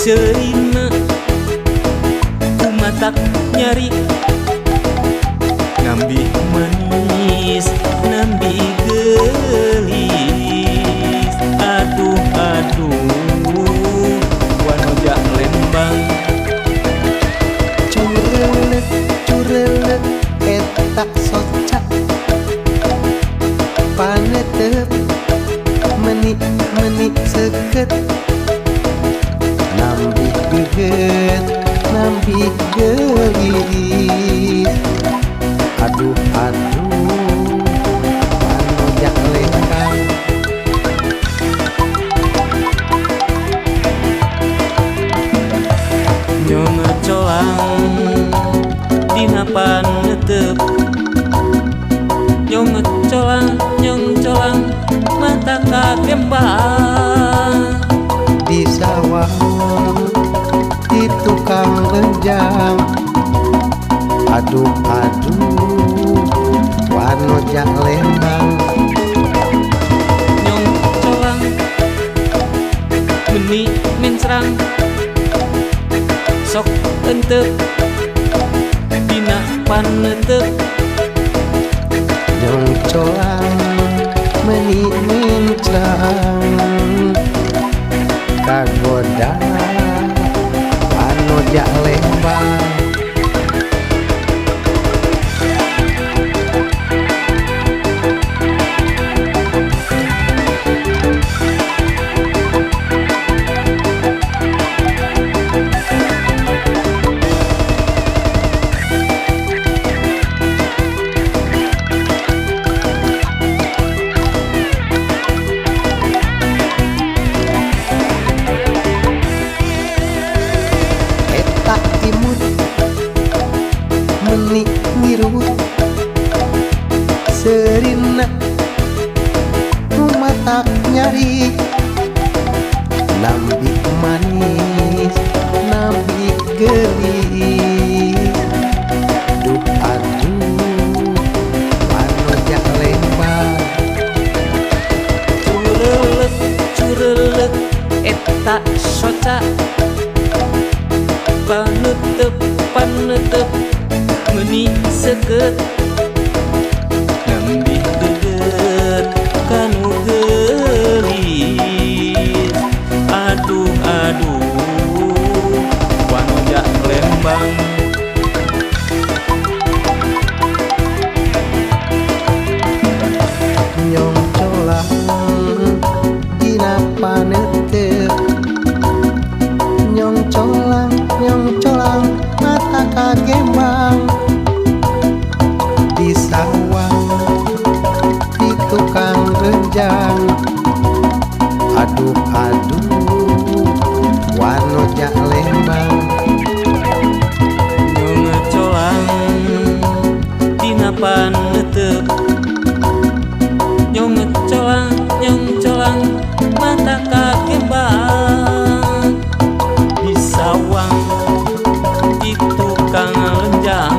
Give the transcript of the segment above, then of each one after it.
Serina kumatak nyari nambi manis nambi gelis aduh wanoja Lembang curelek eta soca panetep menik seket nambi geget nambi gelis aduh panojak Lembang nyong colang dina panetep nyong colang mata kakembang di sawah di tukang lenjang aduh wanojak Lembang nyong colang meni mencrang sok entep dina panetep nyong colang meni mencrang kagoda wanojak Lembang menik ngirut serina mata nyari nambi manis nambi gelis aduh wanojak Lembang curelek eta soca panetep meni seket nambi geget kanu gelis aduh wanojak Lembang nyong colang dina panetep nyong colang mata kakembang di sawah di tukang renjang aduh wanojak Lembang nyong colang dina panetep nyong colang mata kakembang di sawang di tukang lenjang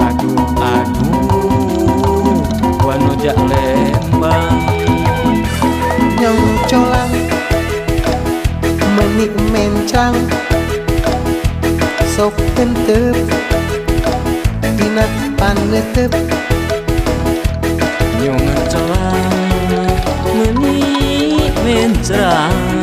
aduh wanojak Lembang nyong colang menik mencang sok entep dina panetep nyong colang meni mencrang